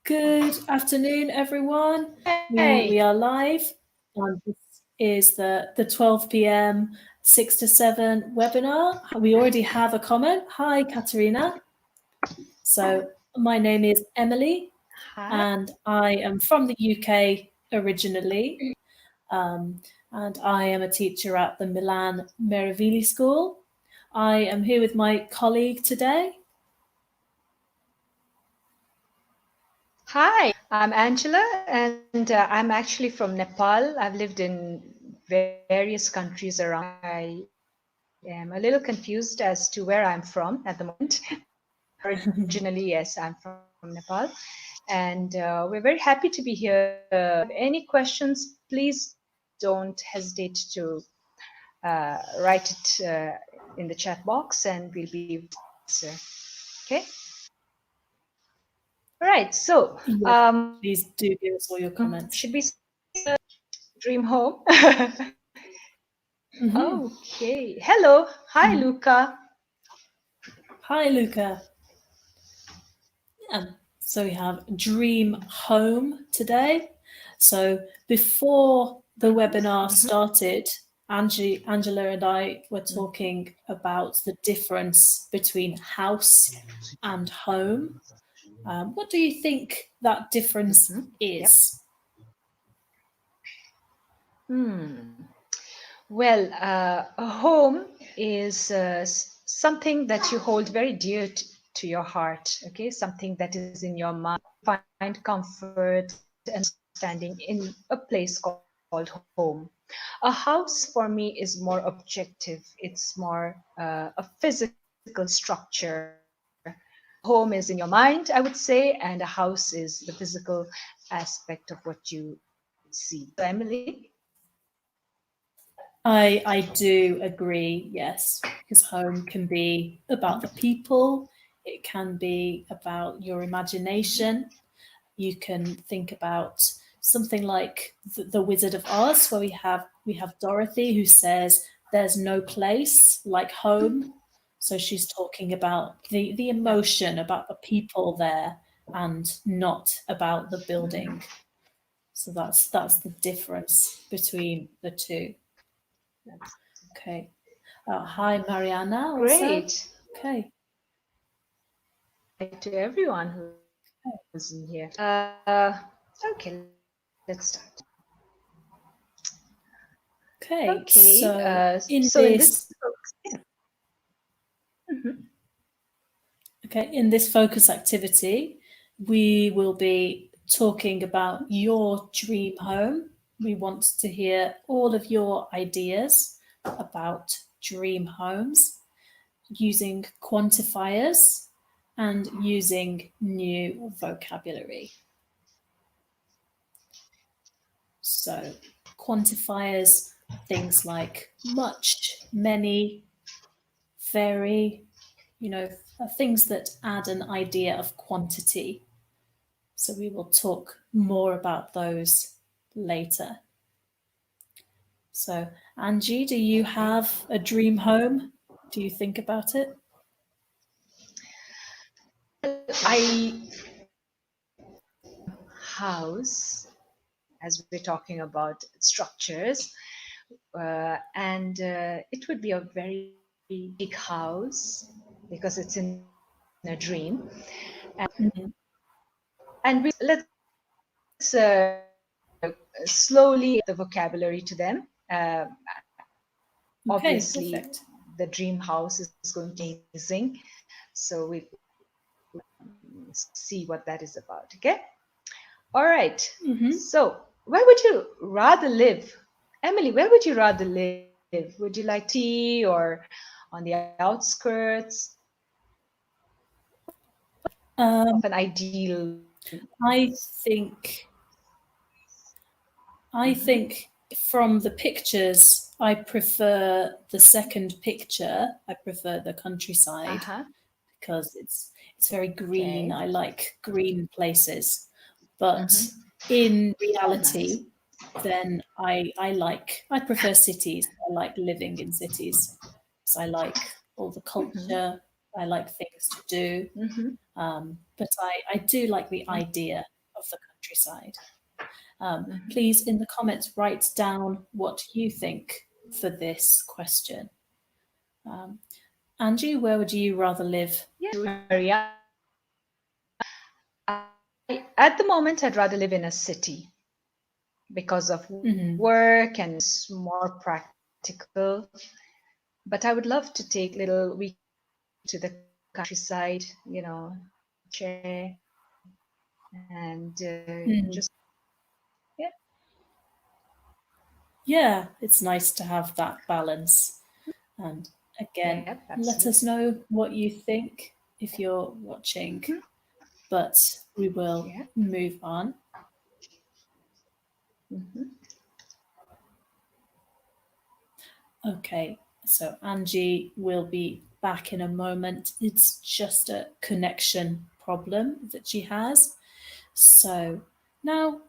Good afternoon, everyone. Hey. We are live. This is the 12 p.m. 6 to 7 webinar. We already have a comment. Hi, Katerina. So my name is Emily, and I am from the UK originally, and I am a teacher at the Milan Meravigli School. I am here with my colleague today. Hi, I'm Angela, and I'm actually from Nepal. I've lived in various countries around. I am a little confused as to where I'm from at the moment. Originally, yes, I'm from Nepal, and we're very happy to be here. Any questions, please don't hesitate to write it in the chat box, and we'll be answer. Okay. All right. So, Yes, please do give us all your comments. should we dream home? Okay. Hello. Hi, Luca. Hi, Luca. So we have Dream Home today. So before the webinar started, Angela and I were talking about the difference between house and home. What do you think that difference is? Well, a home is something that you hold very dear to your heart, okay? Something that is in your mind, find comfort and standing in a place called home. A house for me is more objective. It's more a physical structure. Home is in your mind, I would say, and a house is the physical aspect of what you see. So, Emily? I do agree, yes, because home can be about the people, it can be about your imagination. You can think about something like the Wizard of Oz, where we have Dorothy who says there's no place like home. So she's talking about the emotion, about the people there, and not about the building. So that's the difference between the two. Okay. Hi, Mariana. Also. Great. Okay. Hi to everyone who's in here. Okay, let's start. Okay. Okay. In So in this, okay, in this focus activity, we will be talking about your dream home. We want to hear all of your ideas about dream homes using quantifiers and using new vocabulary. So, quantifiers, things like much, many, very, things that add an idea of quantity. So we will talk more about those later. So, Angie, do you have a dream home? Do you think about it? house, as we're talking about structures, and it would be a very big house because it's in a dream. And let's slowly the vocabulary to them. Okay, Obviously, perfect. the dream house is going to be amazing. So we see what that is about. Okay. All right. So where would you rather live, Emily? Where would you rather live? Would you like tea or on the outskirts of an ideal? I think from the pictures, I prefer the second picture. I prefer the countryside because it's very green. Okay. I like green places. But in reality, then I prefer cities. I like living in cities. So I like all the culture. I like things to do. But I do like the idea of the countryside. Please, in the comments, write down what you think for this question. Angie, where would you rather live? Yeah, Maria. At the moment, I'd rather live in a city because of work and it's more practical. But I would love to take little weeks to the countryside, chair and just Yeah, it's nice to have that balance. And again, let us know what you think if you're watching. But we will move on. Okay, so Angie will be back in a moment. It's just a connection problem that she has. So now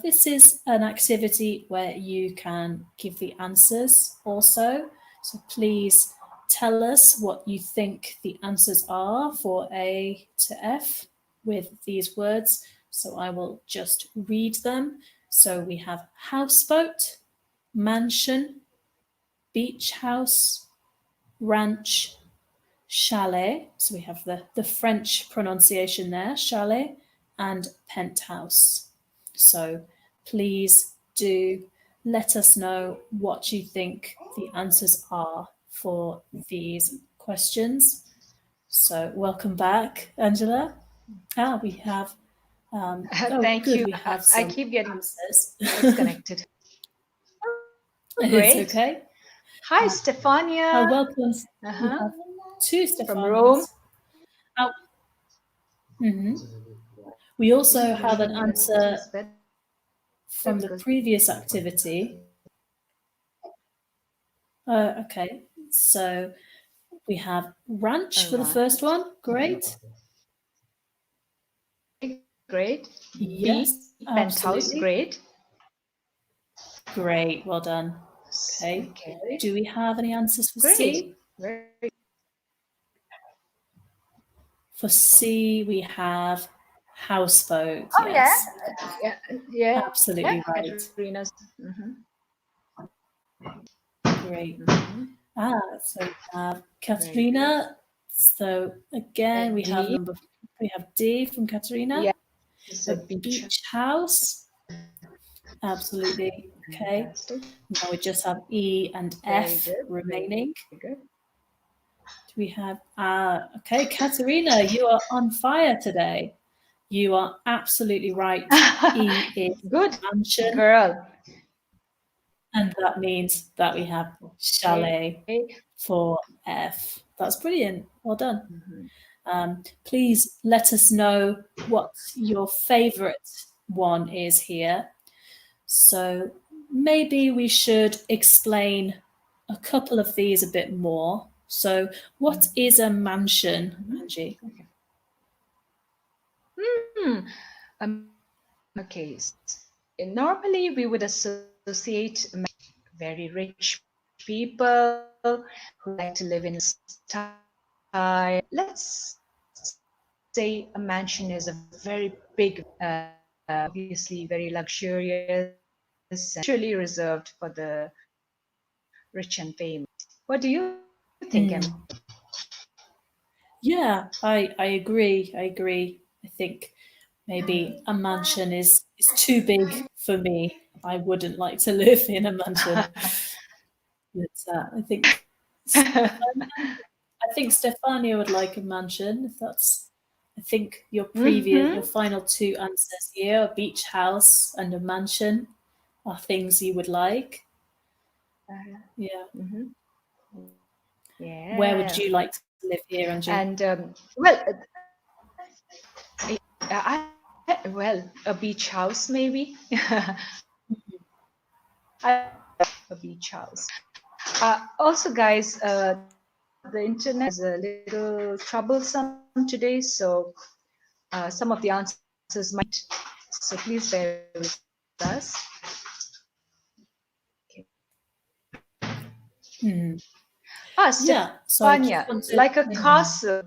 this is an activity where you can give the answers also. So please tell us what you think the answers are for A to F with these words. So I will just read them. So we have houseboat, mansion, beach house, ranch, chalet. So we have the French pronunciation there, chalet, and penthouse. So please do let us know what you think the answers are for these questions. So welcome back, Angela. We have. Thank good. you. We have some I keep getting answers. disconnected. It's Great. okay. Hi, Stefania. Welcome. We have two From Rome. Stefanias. We also have an answer from the previous activity. Okay, so we have ranch for the first one. Great. Great. Yes, penthouse. Great. Great, well done. Okay. Do we have any answers for C? For C, we have houseboat. Oh, yes. Yeah. Absolutely right. Katrina's. Great. So we have Katrina. So again, we have D from Katrina. Yeah. The beach house. Absolutely. Okay. Now we just have E and F remaining. Do we have okay, Katerina, you are on fire today. You are absolutely right. E is good mansion. Girl. And that means that we have chalet for F. That's brilliant. Well done. Please let us know what your favorite one is here. So maybe we should explain a couple of these a bit more. So what is a mansion, Angie? Okay. Normally we would associate very rich people who like to live in style. Let's say a mansion is a very big, obviously very luxurious, and usually reserved for the rich and famous. What do you think, Emily? Yeah, I agree. I think maybe a mansion is too big for me. I wouldn't like to live in a mansion. But, I think Stefania would like a mansion. If that's, I think your final two answers here, a beach house and a mansion, are things you would like. Yeah. Where would you like to live here, Angie? And a beach house maybe. A beach house. Also, guys, the internet is a little troublesome today, so some of the answers might. So please bear with us. Stefania, like a castle.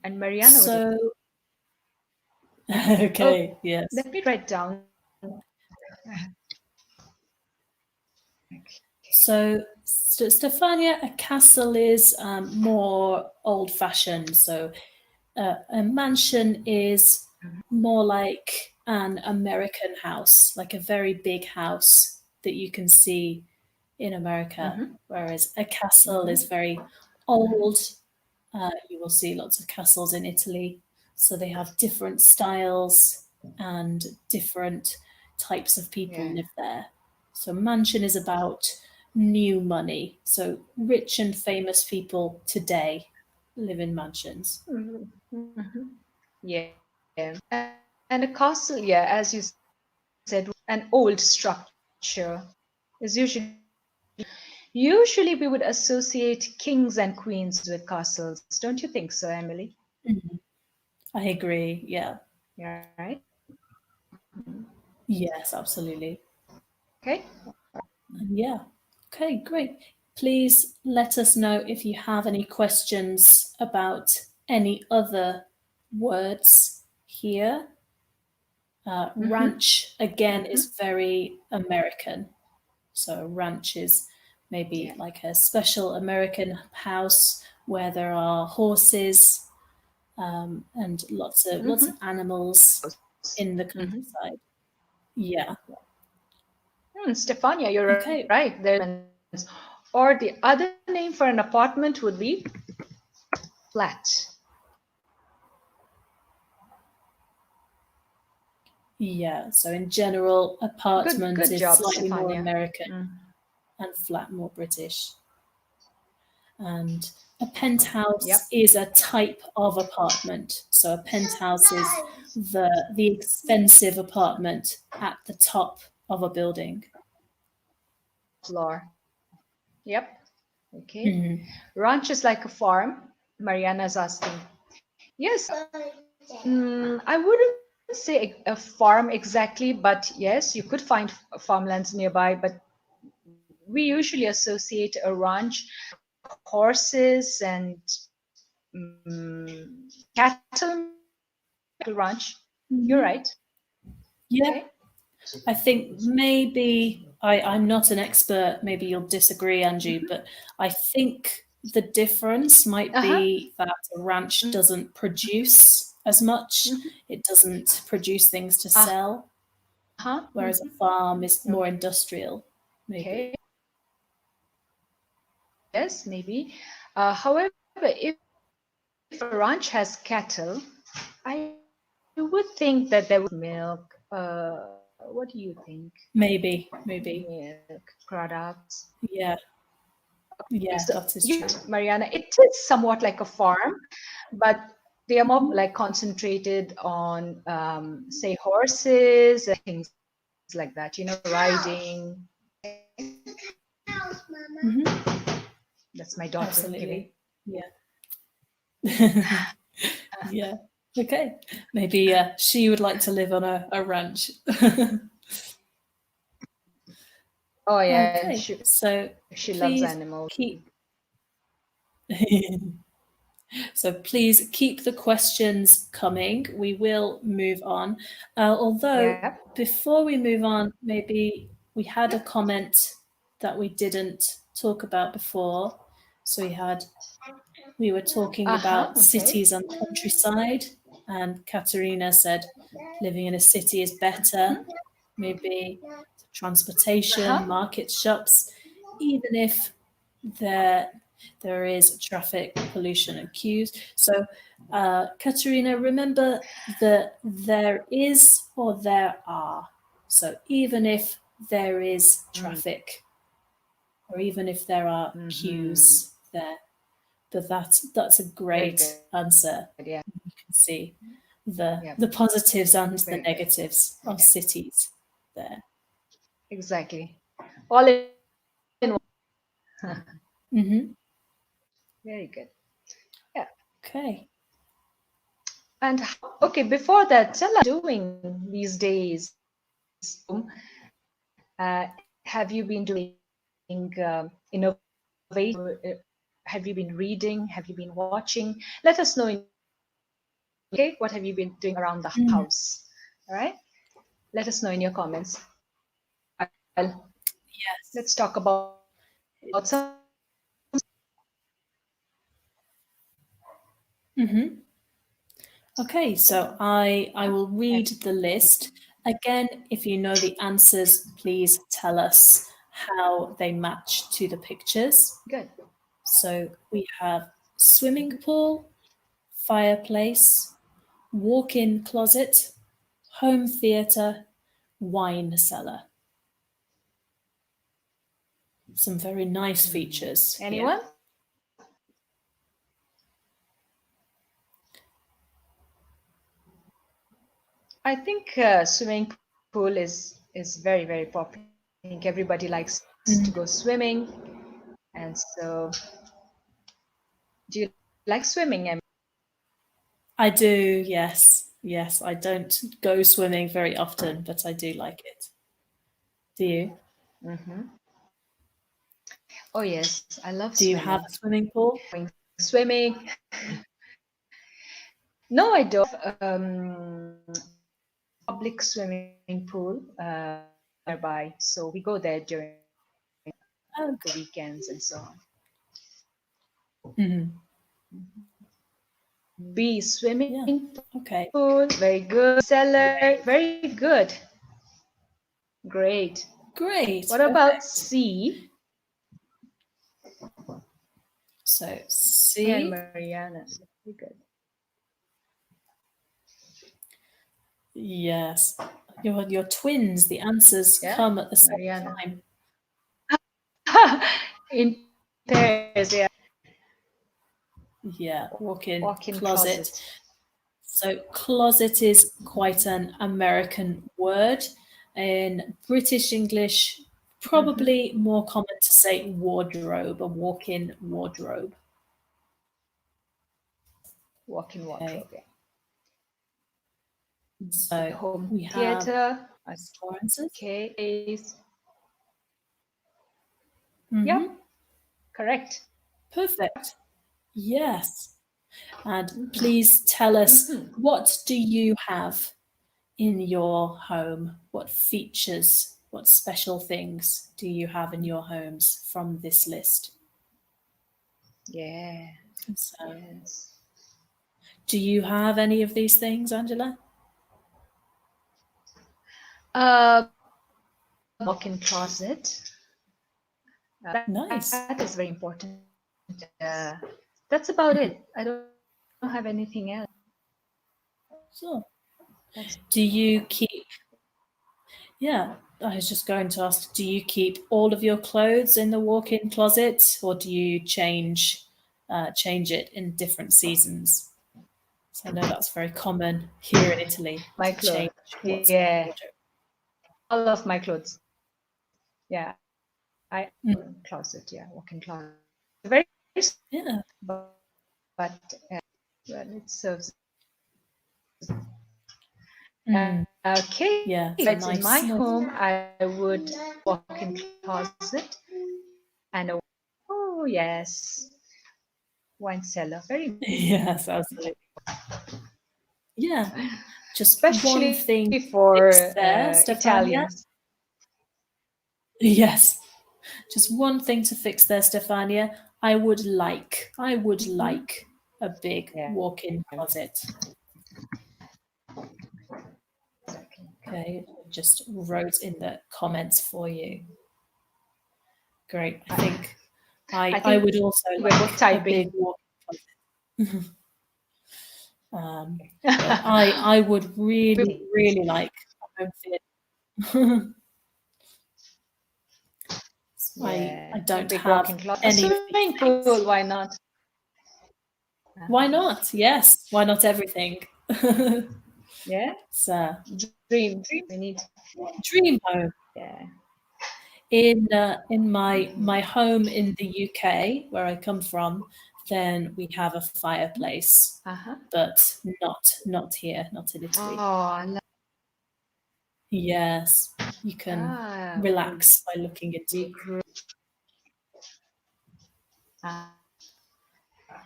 And Mariana would. So, okay, Oh, yes. let me write down. So, Stefania, a castle is more old fashioned. So, a mansion is more like an American house, like a very big house that you can see in America, Mm-hmm. whereas a castle is Mm-hmm. very old. You will see lots of castles in Italy. So they have different styles and different types of people live Yeah. there. So mansion is about new money. So rich and famous people today live in mansions. Mm-hmm. Yeah. And a castle, yeah, as you said, an old structure is usually we would associate kings and queens with castles. Don't you think so, Emily? Mhm. I agree. Yeah. Yeah, right? Yes, absolutely. Okay. Yeah. Okay, great. Please let us know if you have any questions about any other words here. Mm-hmm. Ranch, again, Mm-hmm. is very American. So, ranch is maybe Yeah. like a special American house where there are horses and lots of Mm-hmm. animals in the Mm-hmm. countryside. Yeah. Stefania, you're Okay. right. There's or the other name for an apartment would be flat. Yeah. So, in general, apartment Good is job, slightly more Stefania. American Mm. and flat more British. And a penthouse Yep. is a type of apartment. So, a penthouse is the expensive apartment at the top of a building. Floor. Yep. Okay. Mhm. Ranch is like a farm. Mariana's asking. Yes, I wouldn't say a farm exactly, but yes, you could find farmlands nearby. But we usually associate a ranch horses and cattle, maybe like a ranch. You're Mhm. right. Yeah, Okay. I think maybe I'm not an expert. Maybe you'll disagree, Angie, but I think the difference might Uh huh. be that a ranch doesn't produce as much. It doesn't produce things to Uh sell, huh. whereas a farm is more industrial, Okay. maybe. Yes, maybe. However, if a ranch has cattle, I would think that there would be milk. What do you think? Maybe, Milk maybe. products. Yeah, yeah, So that is you're true. right, Mariana. It is somewhat like a farm, but they are more Mhm. like concentrated on, say, horses and things like that. Riding. Mhm. That's my daughter giving. Absolutely. Yeah. Yeah. Okay. Maybe she would like to live on a ranch. Oh yeah, Okay. she So loves animals. please keep so please keep the questions coming. We will move on. Although Yep. before we move on, maybe we had a comment that we didn't talk about before. So we were talking Uh huh. about Okay. cities and countryside, and Katerina said living in a city is better, maybe Uh transportation, huh. market shops, even if there there is traffic pollution and queues. So, Katerina, remember that there is or there are. So even if there is traffic, or even if there are Mm-hmm. queues there, but that's a Very great good. Yeah. answer. You can see Yep. the positives and Very the good. negatives Okay. of cities there. Exactly. All in one. Hmm. Very good. Yeah. Okay. And okay, before that, tell us what you're doing these days home. Have you been doing innovative? Have you been reading? Have you been watching? Let us know in your comments. Okay, what have you been doing around the Mm, house? All right, let us know in your comments. Meanwhile, yes. let's talk about some. Hmm. Okay, so I will read the list. Again, if you know the answers, please tell us how they match to the pictures. Good. So we have swimming pool, fireplace, walk-in closet, home theatre, wine cellar. Some very nice features here. Anyone? I think swimming pool is very very popular. I think everybody likes to go Mm, swimming, and so do you like swimming, Emily? I do, yes. Yes, I don't go swimming very often, but I do like it. Do you? Mm-hmm. Oh yes, I love Do you have swimming. a swimming pool? Going swimming. No, I don't. Public swimming pool nearby, so we go there during Oh, the weekends and so on. mhm. B, swimming Yeah. Okay. pool, very good. Cellar, very good. Great. Great. What about Perfect. C? So And C. Mariana. Very good. Yes. Your twins, the answers Yeah, come at the same Mariana. time. In pairs, yeah. Yeah. Walk-in Walk-in closet. closet. So closet is quite an American word. In British English, Mm-hmm. probably more common to say wardrobe, a walk-in wardrobe. Walk-in Okay. wardrobe, yeah. So Home we have theater. four answers. Okay. Yep, Hmm. correct. Perfect. Yes. And Mm-hmm. please tell us, Mm-hmm. what do you have in your home? What features, what special things do you have in your homes from this list? Yeah, So, yes. do you have any of these things, Angela? Walk-in closet. That is very Nice. important. That's about it. I don't have anything else. So, That's do you keep, yeah, I was just going to ask, do you keep all of your clothes in the walk-in closet or do you change it in different seasons? So I know that's very common here in Italy my to clothes. change what's in the Yeah, wardrobe. all of my clothes. Yeah, I Mm, closet. Yeah, walk-in closet. Very small, yeah. but well, it serves. Mm, Okay, yeah. so It's a it's in my nice. home. I would walk-in closet and a oh yes, wine cellar. Very important, Yes, absolutely. Yeah. Just one especially thing to for fix there, Stefania. Italians. Yes. Just one thing to fix there, Stefania. I would like a big Yeah, walk-in closet. exactly. Okay. Just wrote in the comments for you. Great. I I, think I I think would also we're both like a big typing. walk-in closet. But I would really, really like a home theatre. I Yeah, a don't big have walk-in closet. A any of these swimming things. pool, why not? Why Uh-huh. not? Yes, why not everything? Yeah, It's a dream. We need. dream home. Yeah. In my Mm-hmm. home in the UK, where I come from, then we have a fireplace, Uh-huh. but not here, not in Oh, Italy. I love. Yes, you can That would relax by looking into be it. great.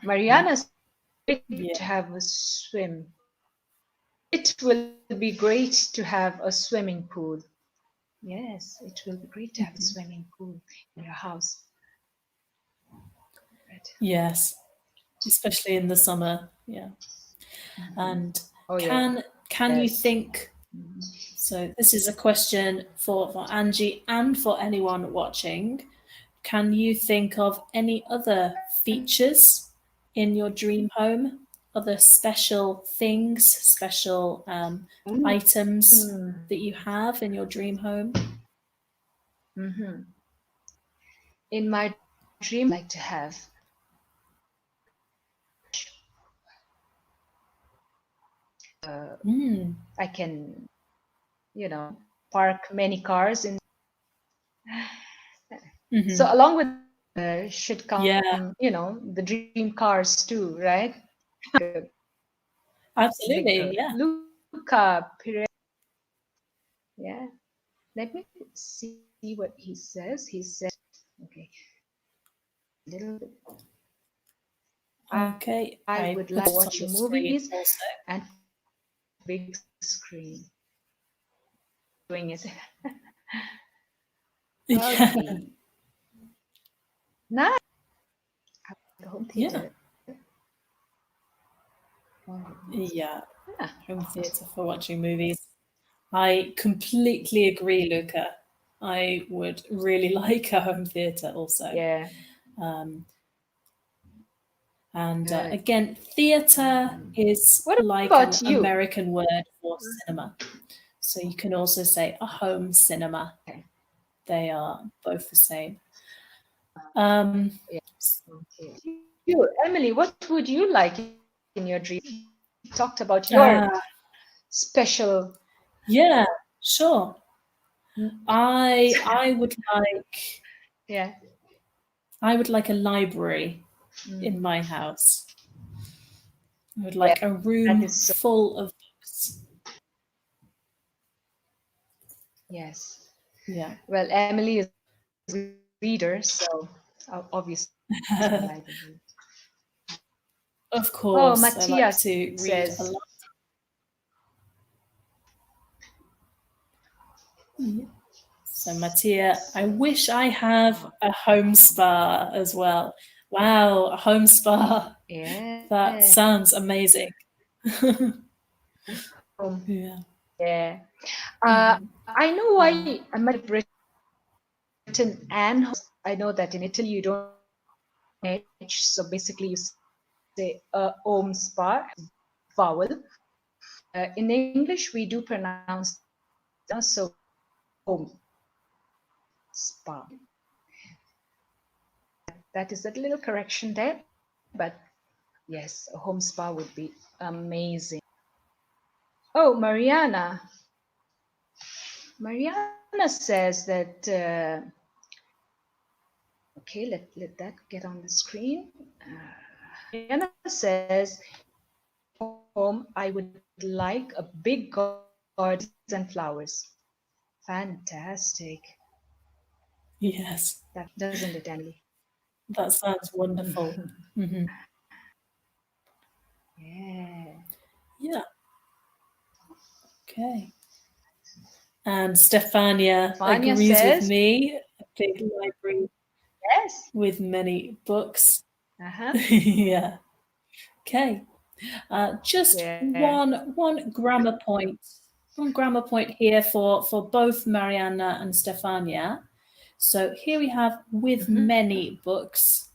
Mariana's great to Yeah. have a swim. it will be great to have a swimming pool. Yes, it will be great to have a Mhm. swimming pool in your house. Right. Yes, especially in the summer. Yeah. And Oh, can you yes. think, so this is a question for Angie and for anyone watching. Can you think of any other features in your dream home? Other special things, special items Mm. that you have in your dream home? Hmm. In my dream, I like to have Mm. I can, park many cars in. Hmm. So along with should Yeah, come, the dream cars too, right? Big absolutely. Yeah. Luca Pire. Yeah. Let me see what he says. He said, okay, little bit. Okay, I I would put like it on the watching screen movies also. and big screen doing it. Yeah, Okay. Nice. Home yeah, theater. Oh, yeah. yeah. Home theatre for watching movies. I completely agree, Luca. I would really like a home theatre also. Yeah. Um, and Good. again, theatre is What like about an you? American word for cinema. So you can also say a home cinema. Okay. They are both the same. Um, Yeah. Okay. You, Emily, what would you like in your dream? Talked about your ah, special. yeah, sure. Mm, I would like yeah. I would like a library Mm, in my house. I would yeah. like a That room is so. full of books. Yes. Yeah. Well, Emily is a reader, so obviously a library. Of Oh, course, I like Matthias to read a says, lot. Yeah. So, Mattia, I wish I have a home spa as well. Wow, a home spa. yeah, That sounds amazing. Yeah. yeah. Mhm. I know Um, why I might have written and I know that in Italy you don't H, so basically you say home spa, vowel. In English we do pronounce so home spa. That is a little correction there, but yes, a home spa would be amazing. Oh, Mariana says that. Okay, let that get on the screen. Mariana says, home, I would like a big garden and flowers. Fantastic. yes, That doesn't it, Emily? that sounds wonderful. Hmm. Yeah. Yeah. Okay. And Stefania Fania agrees with says, me. A big library yes. with many books. Uh-huh. Yeah. Okay. Just Yeah. one grammar point here for both Mariana and Stefania. So here we have with Mm-hmm. many books.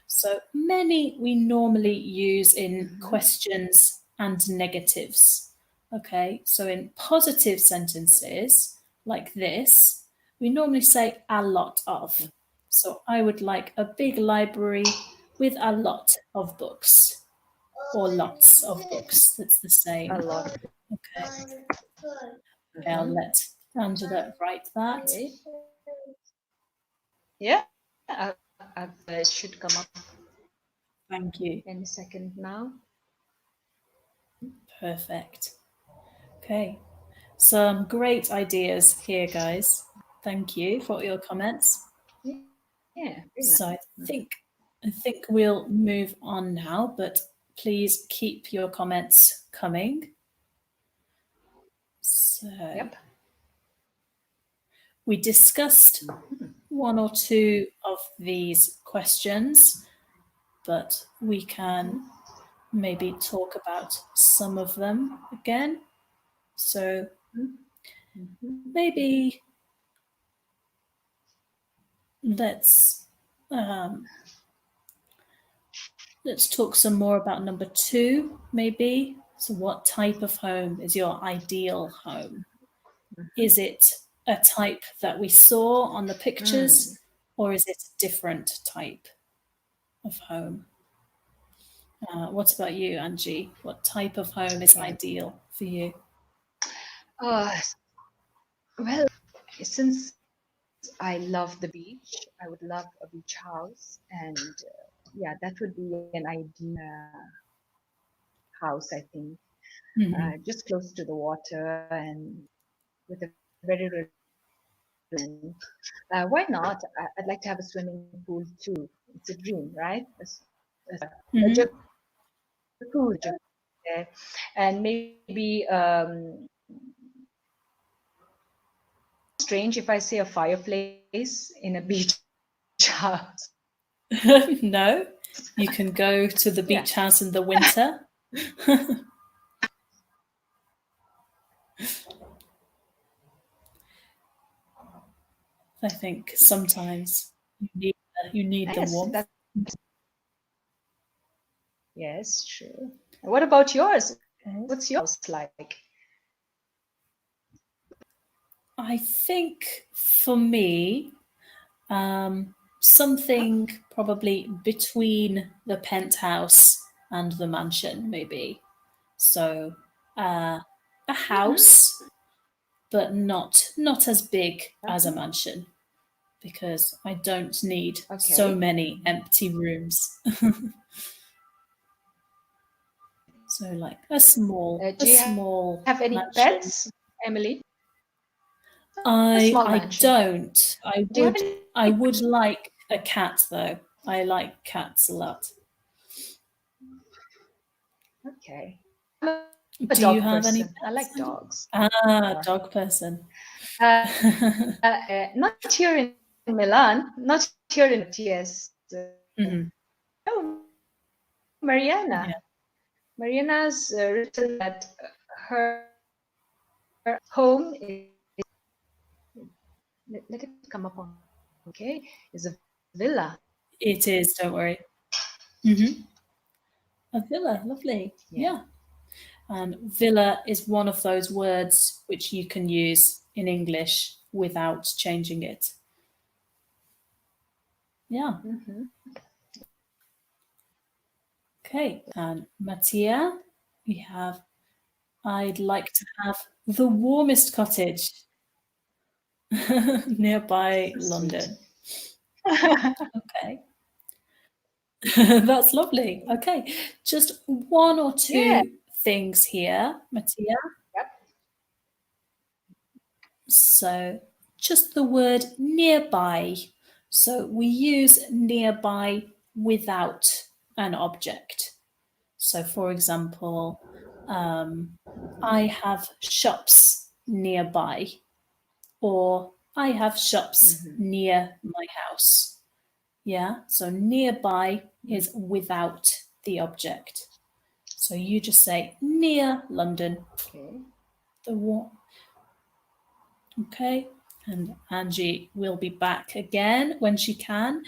So many we normally use in Mm-hmm. questions and negatives. Okay, so in positive sentences like this, we normally say a lot of. So I would like a big library with a lot of books or lots of books. That's the A same. lot of Okay, okay, I'll mm-hmm. let Angela write that. Okay. Yeah. It should come up Thank you. any second now. Perfect. Okay, some great ideas here, guys. Thank you for your comments. Yeah. Very nice. So I think we'll move on now, but please keep your comments coming. So Yep. we discussed one or two of these questions, but we can maybe talk about some of them again. So maybe let's talk some more about number 2, maybe. So what type of home is your ideal home? Is it a type that we saw on the pictures, or is it a different type of home? What about you, Angie? What type of home is ideal for you? Uh, well, since I love the beach, I would love a beach house, and yeah, that would be an ideal house, I think. Mm-hmm. Just close to the water and with a very relaxed environment. Why not? I'd like to have a swimming pool too. It's a dream, right? A Mm-hmm. jacuzzi there, and maybe strange if I say a fireplace in a beach house. No, you can go to the Yeah. beach house in the winter. I think sometimes you need the Yes, warmth. yes, true. What about yours? Okay. What's your house like? I think for me, something probably between the penthouse and the mansion, maybe. So a house, but not as big as a mansion, because I don't need so Okay. many empty rooms. So like a Do you small have any mansion. pets, Emily? A I small I mansion. don't. Do you have any? I would like a cat though. I like cats a lot. Okay. I'm a Do you dog have any person. I pets, like Angie? dogs. Dog person. Not here in Milan. Not here in yes. Hmm. Oh, Mariana. Yeah, Mariana's written that her home is. Let it come up on. Okay, is a villa. it is. Don't worry. Hmm. A villa, lovely. Yeah. Yeah. And villa is one of those words which you can use in English without changing it. Yeah. Mm-hmm. Okay. And Mattia, we have, I'd like to have the warmest cottage nearby Sweet. London. Okay. That's lovely. Okay. Just one or Yeah. two things here, Mattia. Yep. So just the word nearby. So we use nearby without an object. So, for example, I have shops nearby, or I have shops Mm-hmm. near my house. Yeah, so nearby Mm-hmm. is without the object. So you just say near London. Okay. The what? Okay, and Angie will be back again when she can.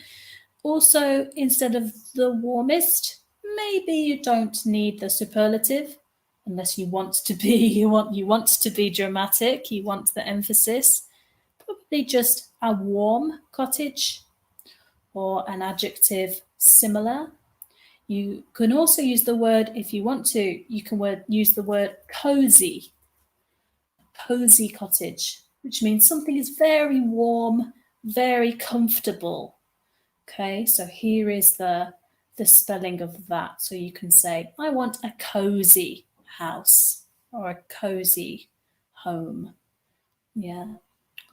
Also, instead of the warmest, maybe you don't need the superlative unless you want to be you want to be dramatic, you want the emphasis. Probably just a warm cottage or an adjective similar. You can also use the word, if you want to, you can use the word cozy, cozy cottage, which means something is very warm, very comfortable. Okay, so here is the spelling of that. So you can say, I want a cozy house or a cozy home. Yeah.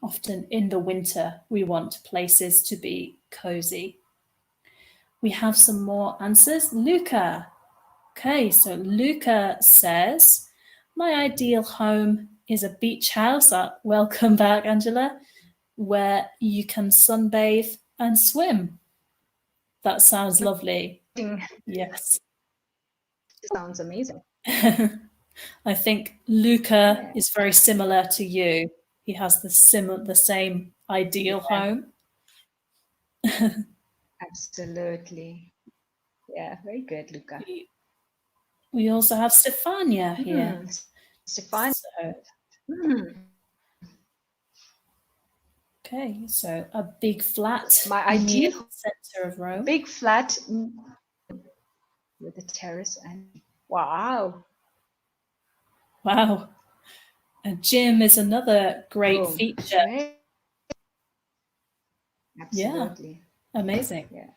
Often in the winter, we want places to be cozy. We have some more answers. Luca. Okay, so Luca says, my ideal home is a beach house. Welcome back, Angela, where you can sunbathe and swim. That sounds lovely. Yes. Sounds amazing. I think Luca Yeah, is very similar to you. He has the same ideal yeah, home. absolutely. Yeah, very good, Luca. We also have Stefania here. Stefan. So, Hmm. okay, so a big flat My near ideal the center of Rome. big flat with a terrace and wow, Wow. A gym is another great Rome. feature. Very, Yeah, absolutely. amazing. Yeah,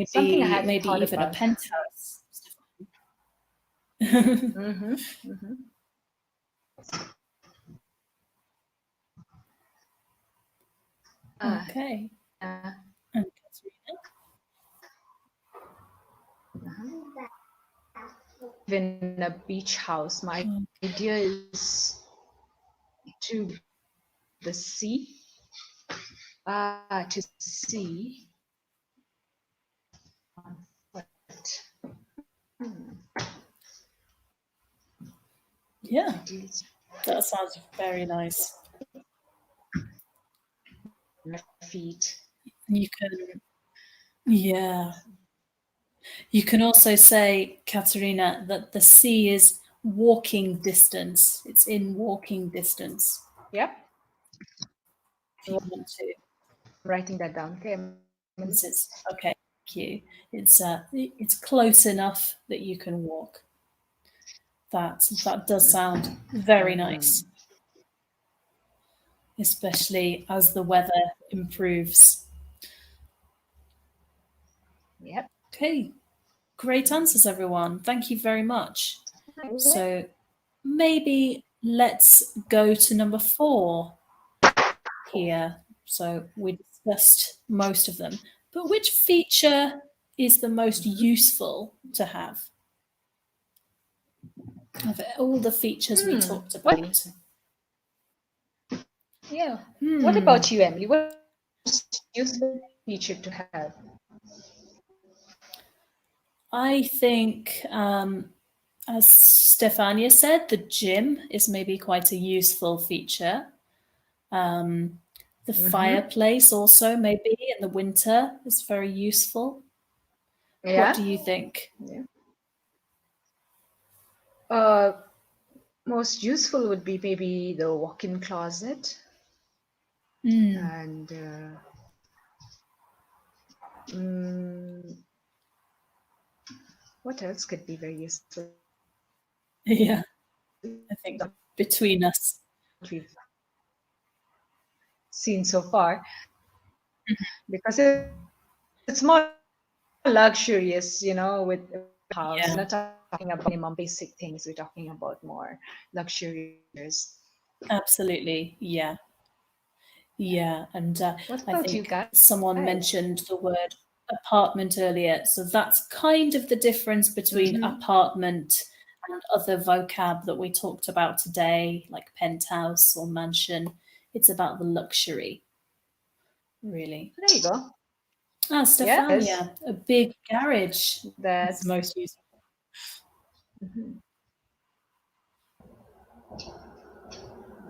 something I Maybe hadn't thought even a about. penthouse. Mm-hmm. Mm-hmm. Okay. Yeah. And Katerina? Even a beach house. My Oh, idea is to the sea. To see. But yeah, ideal that sounds very nice. feet. You can, yeah. You can also say, Katerina, that the sea is walking distance. It's in walking distance Yep. if you want to. I'm writing that down. Okay. It's okay. Thank you. It's close enough that you can walk. That does sound very nice, especially as the weather improves. Yep. Okay, great answers, everyone. Thank you very much. So maybe let's go to number 4 here. So we discussed most of them, but which feature is the most useful to have of all the features we talked What? about? Yeah. What Hmm. about you, Emily? What's the useful feature to have? I think, as Stefania said, the gym is maybe quite a useful feature. The Mm-hmm. fireplace also maybe in the winter is very useful. What Yeah. do you think? Yeah. Uh, Most useful would be maybe the walk-in closet Mm, and mm, what else could be very useful? yeah, I think between us. We've seen so far because it's more luxurious, with a house. We're not talking Yeah, about minimum basic things. We're talking about more luxurious. absolutely. Yeah, yeah. And What I about you think guys? someone mentioned the word apartment earlier. So that's kind of the difference between Mm-hmm. apartment and other vocab that we talked about today, like penthouse or mansion. It's about the luxury, really. There you go. Ah, Yes, Stefania, a big garage is the that's most useful. mhm.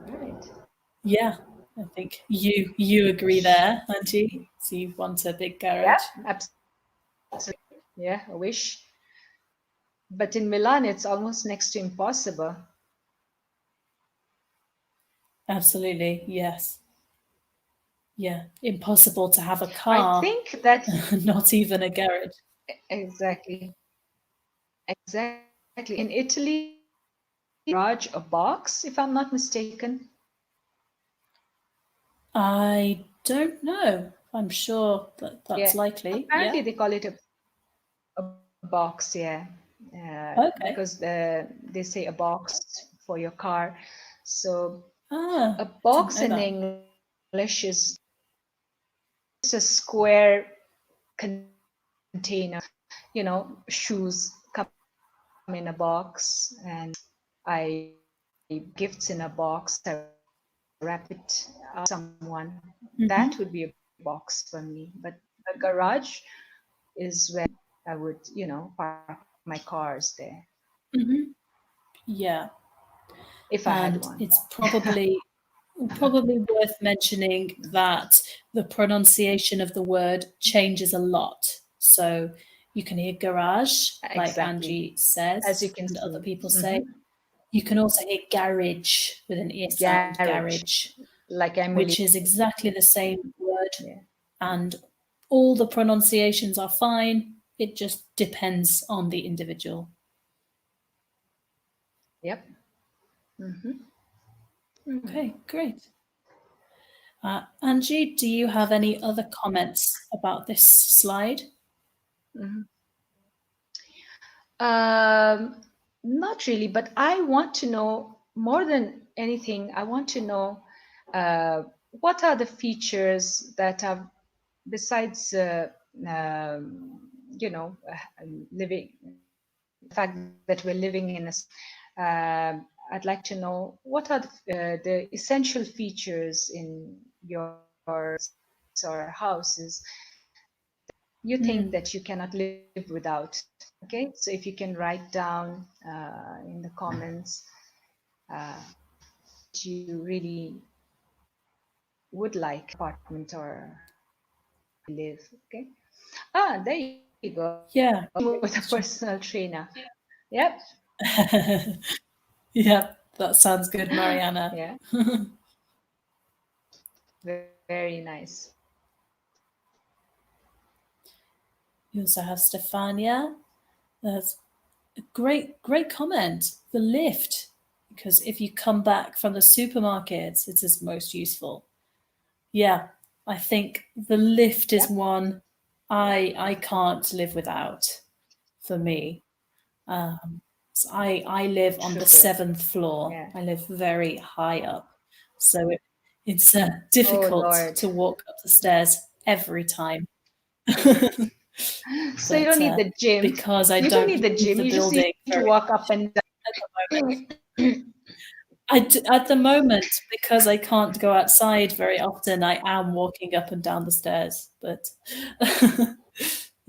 Right. Yeah, I think you agree there, Angie. So you want a big Yeah, garage. absolutely. Yeah, I wish. But in Milan, it's almost next to impossible. Absolutely, yes. Yeah, impossible to have a I car, think that not even a garage. exactly, exactly. In Italy, garage a box, if I'm not mistaken. I don't know. I'm sure that that's Yeah, likely. apparently Yeah. they call it a box. Yeah, Okay. because they say a box for your car. So Ah, a didn't box know in that. English is a square container. Shoes come in a box, and I gifts in a box, I wrap it someone. That would Mm-hmm. be a box for me. But a garage is where I would, park my cars there Mm-hmm. Yeah, if I had and one. it's probably worth mentioning that the pronunciation of the word changes a lot. So you can hear garage, like Exactly. Angie As you says, can and see. other people Hmm. say. You can also hear garage with an ear sound, Garage, garage, like Emily. which is exactly the same word, Yeah. and all the pronunciations are fine. It just depends on the individual. Yep. Hmm. Okay, great. Angie, do you have any other comments about this slide? Hmm. Um, Not really, but I want to know more than anything. I want to know what are the features that are besides, living fact that we're living in a. I'd like to know what are the essential features in your or houses you think Mm, that you cannot live without. Okay, so if you can write down in the comments uh, that you really would like apartment or live. Okay. There you go. yeah, With a great personal question. trainer. Yep. Yeah, that sounds good, Mariana. Yeah. Very nice. You also have Stefania. That's a great comment. The lift, because if you come back from the supermarkets, it is most useful. Yeah, I think the lift is Yep. one I can't live without for me. So I live on the True. seventh floor. Yeah. I live very high up, so it's Oh difficult Lord. to walk up the stairs every time. So you But don't need the gym. because I You don't don't need the leave gym. the You just need building to very walk up and at the moment, down. at the moment, because I can't go outside very often, I am walking up and down the stairs. But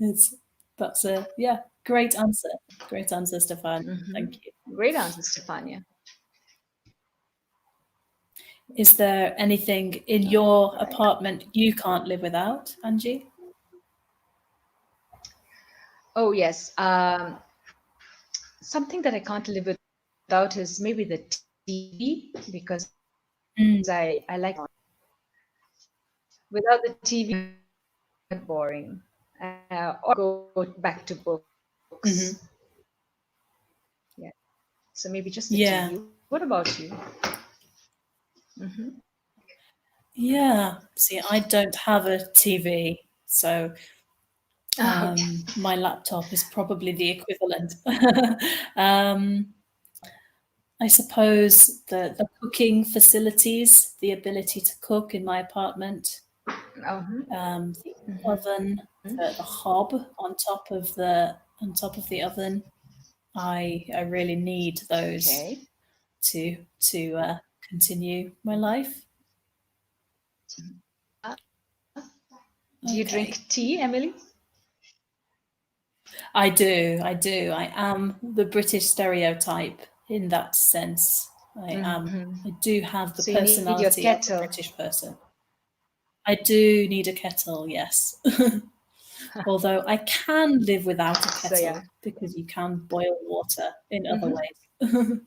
it's that's a yeah, great answer. Great answer, Stefan. Hmm. Thank you. Great answer, Stefania. Is there anything in All your right. apartment you can't live without, Angie? Oh yes. Something that I can't live without is maybe the TV because I Mm, like without the TV get boring. Or go back to books. hmm. Yeah. So maybe just the TV. Yeah, What about you? Hmm. yeah. See, I don't have a TV, so Okay. my laptop is probably the equivalent. um, I suppose the cooking facilities, the ability to cook in my apartment, Uh-huh. the Hmm. oven, the hob on top of the oven. I really need those Okay. to continue my life. Do you Okay, drink tea, Emily? I do. I am the British stereotype in that sense. I am. Hmm. I do have the So you need your personality of a kettle. British person. I do need a kettle, yes. Although I can live without a So yeah. kettle because you can boil water in other Hmm. ways.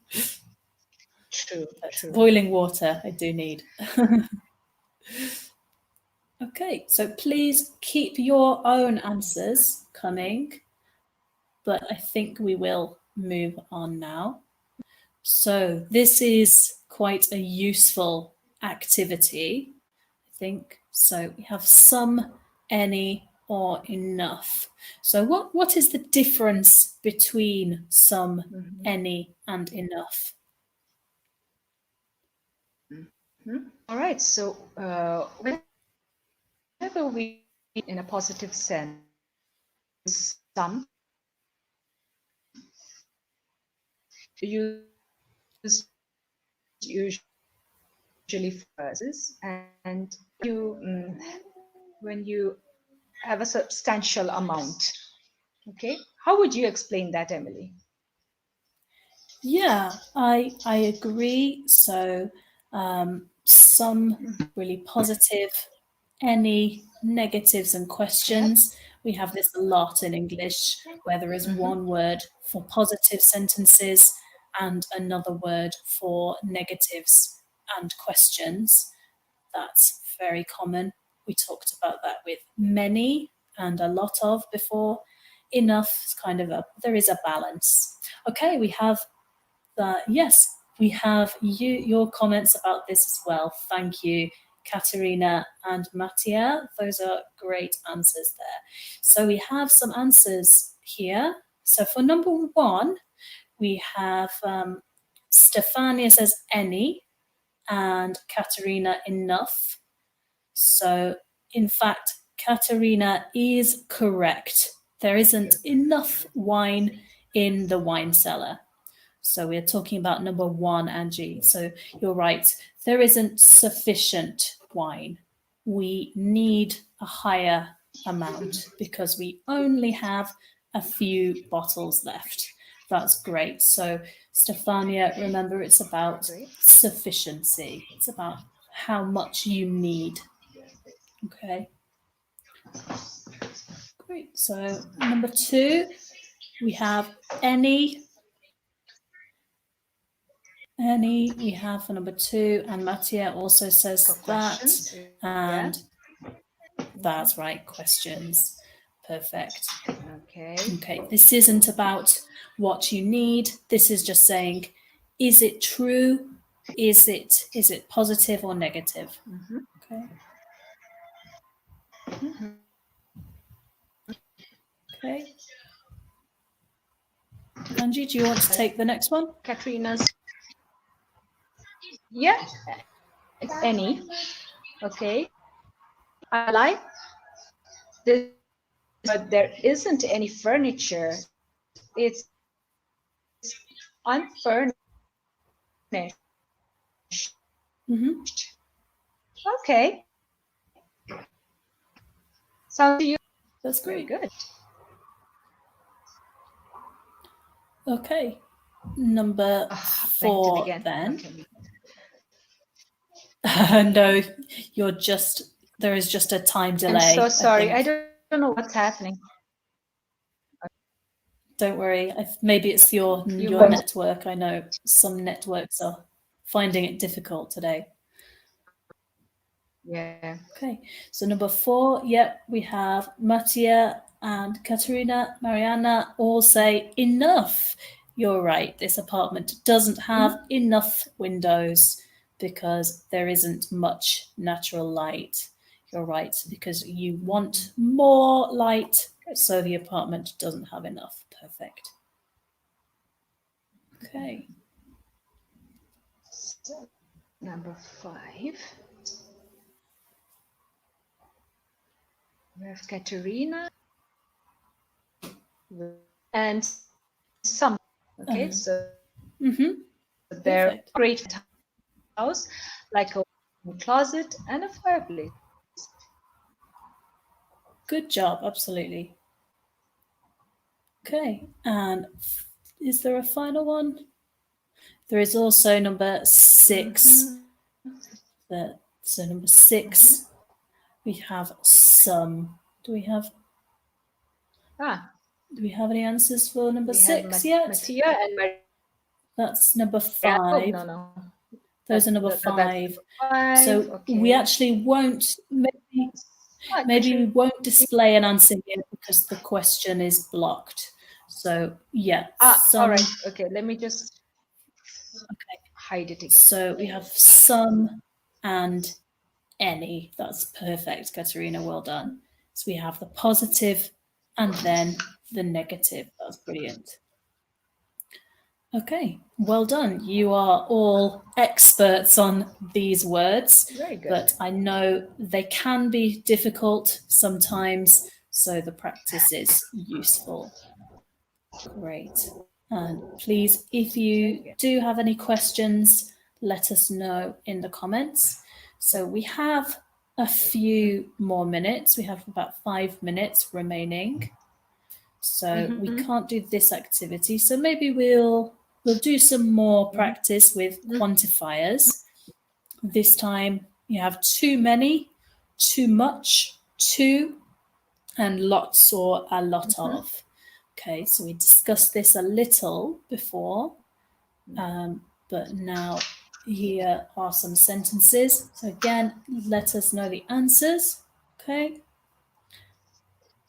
True. But True. boiling water, I do need. Okay, so please keep your own answers coming, but I think we will move on now. So, this is quite a useful activity, I think. So, we have some, any, or enough. So, what is the difference between some, Hmm. any, and enough? Hmm. All right. So whenever we in a positive sense, some used usually verses, and when you have a substantial amount. Okay, how would you explain that, Emily? Yeah, I agree. So some really positive, any negatives and Yeah. questions. We have this a lot in English where there is Mm-hmm. one word for positive sentences and another word for negatives and questions. That's very common. We talked about that with many and a lot of before. Enough is kind of there is a balance. Okay, we have yes, we have your comments about this as well. Thank you, Katerina and Mattia. Those are great answers there. So we have some answers here. So for number one, we have Stefania says any and Katerina enough. So in fact, Katerina is correct. There isn't enough wine in the wine cellar. So we're talking about number one, Angie. So you're right. There isn't sufficient wine. We need a higher amount because we only have a few bottles left. That's great. So, Stefania, remember it's about Great. sufficiency, it's about how much you need. Okay, great. So, number two, we have any we have for number two, and Mattia also says For that, questions, yeah. and that's right, questions. Perfect. Okay. Okay, this isn't about what you need. This is just saying, is it true? Is it positive or negative? Mm-hmm. Okay. Mm-hmm. Okay. Angie, do you want to take the next one? Katrina's, yeah, any. Okay, I like this, but there isn't any furniture. It's unfurnished. Mm-hmm. Okay, sounds to you That's very great. good. Okay. Number Back to four, again. then. Okay. No, there is just a time I'm delay, so I sorry. I think. don't know what's happening. Don't worry. Maybe it's your You network. I know some networks are finding it difficult today. yeah. Okay, so number four, yep, we have Mattia and Katerina, Mariana all say enough. You're right, this apartment doesn't have enough windows because there isn't much natural light. You're right, because you want more light, so the apartment doesn't have enough. Perfect. Okay. So, number 5. We have Katerina and some. Okay, so they're Perfect. great house, like a closet and a fireplace. Good job, absolutely. Okay, and is there a final one? There is also number 6. So number 6, we have some. Do we have any answers for number We have 6 yet? Mattia and Maria. That's number Oh, 5. no. Those are number That's 5. number 5. So Okay. we actually won't maybe we won't display an answer here because the question is blocked. So yeah, all right. Okay, let me just hide it again. So we have some and any. That's perfect, Katerina. Well done. So we have the positive and then the negative. That's brilliant. Okay, well done. You are all experts on these words, Very good. but I know they can be difficult sometimes, so the practice is useful. Great. And please, if you do have any questions, let us know in the comments. So we have a few more minutes. We have about 5 minutes remaining. So we can't do this activity. So maybe we'll do some more practice with quantifiers. This time you have too many, too much, too, and lots or a lot of. Okay, so we discussed this a little before, but now here are some sentences. So again, let us know the answers. Okay,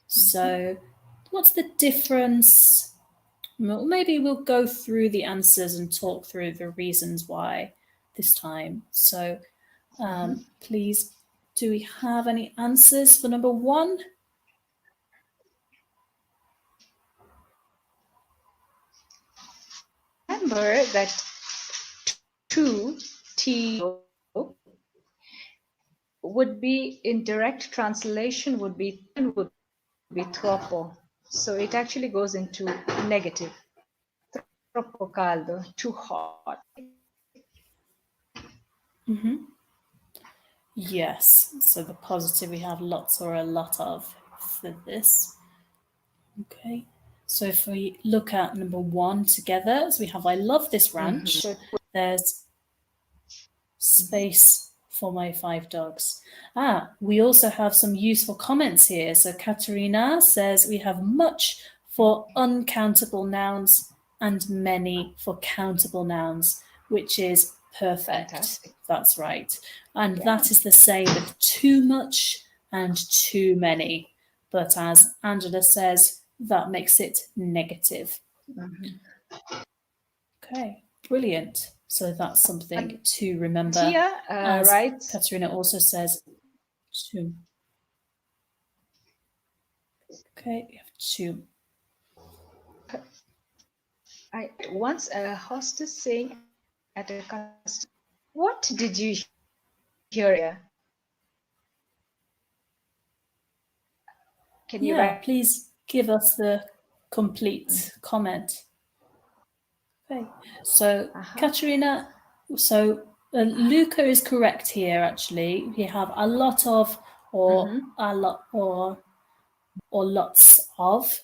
so what's the difference? Well, maybe we'll go through the answers and talk through the reasons why this time. So please, do we have any answers for number 1? Remember that to, T, would be in direct translation would be troppo. So it actually goes into negative. Troppo caldo, too hot. Yes, so the positive we have lots or a lot of for this. Okay, so if we look at number 1 together, so we have I love this ranch. There's space for my 5 dogs. We also have some useful comments here. So Katerina says we have much for uncountable nouns and many for countable nouns, which is perfect. Fantastic. That's right. And that is the same with too much and too many. But as Angela says, that makes it negative. Okay, brilliant. So that's something to remember. Tia, as right. Katerina also says, to. Okay, we have to. I once a hostess saying at a customer, "What did you hear?" Can you write? Please give us the complete comment. Okay, so Katerina, so Luca is correct here. Actually, we have a lot of, or a lot, or lots of,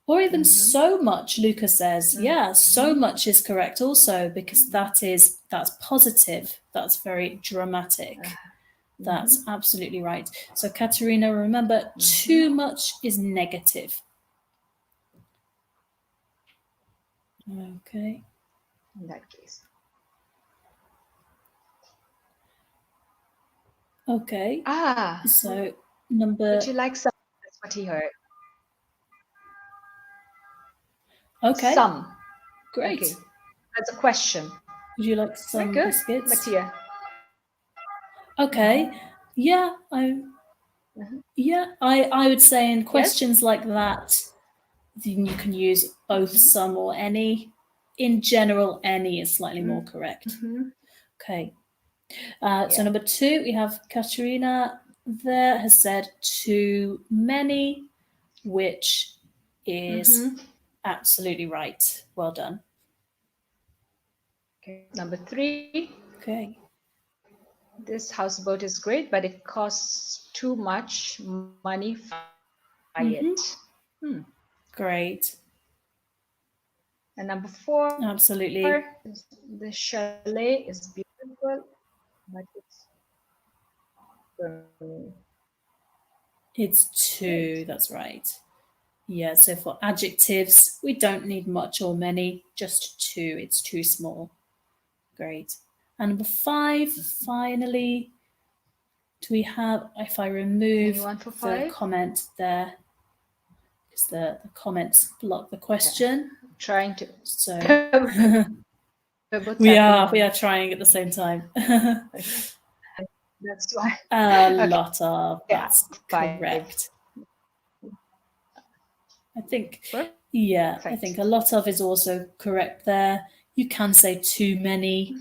or even so much. Luca says, yeah, so much is correct also, because that's positive. That's very dramatic. That's absolutely right. So Katerina, remember, too much is negative. Okay. In that case. Okay. So number. Would you like some? That's what he heard. Okay. Some. Great. Okay. That's a question. Would you like some Very good, biscuits? Mattia. Okay. Yeah, I would say in questions like that, then you can use both some or any. In general, any is slightly more correct. Okay. So number 2, we have Katerina there has said too many, which is absolutely right. Well done. Okay. Number 3. Okay. This houseboat is great, but it costs too much money to buy it. Great. And number 4. Absolutely. The chalet is beautiful, but it's too. That's right. Yeah, so for adjectives, we don't need much or many, just 2. It's too small. Great. And number 5, finally, do we have, if I remove the comment there, because the comments block the question. Trying to. So we are trying at the same time. That's why. A lot of, that's correct. I think, I think a lot of is also correct there. You can say too many.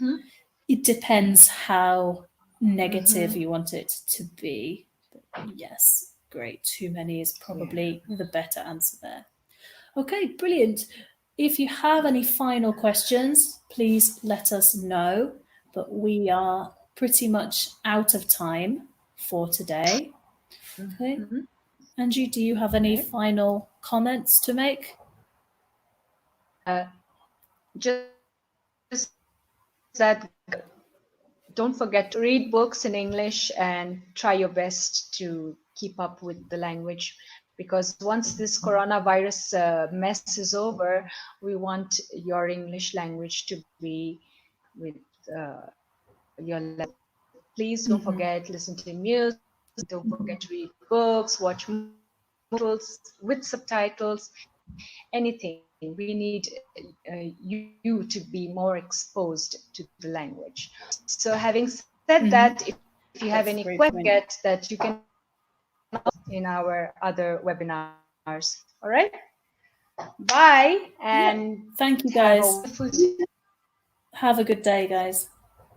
It depends how negative you want it to be. But yes, great. Too many is probably the better answer there. Okay, brilliant. If you have any final questions, please let us know. but we are pretty much out of time for today. Okay. Angie, do you have any final comments to make? Just that don't forget to read books in English and try your best to keep up with the language, because once this coronavirus mess is over, we want your English language to be with your level. Please don't forget, listen to music, don't forget to read books, watch movies with subtitles, anything. We need you to be more exposed to the language. So having said that, if you have any questions, That's a great point. that you can in our other webinars. All right. Bye and Thank you, have a guys. wonderful day. Have a good day, guys.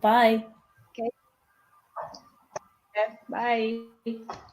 Bye. Okay. Bye.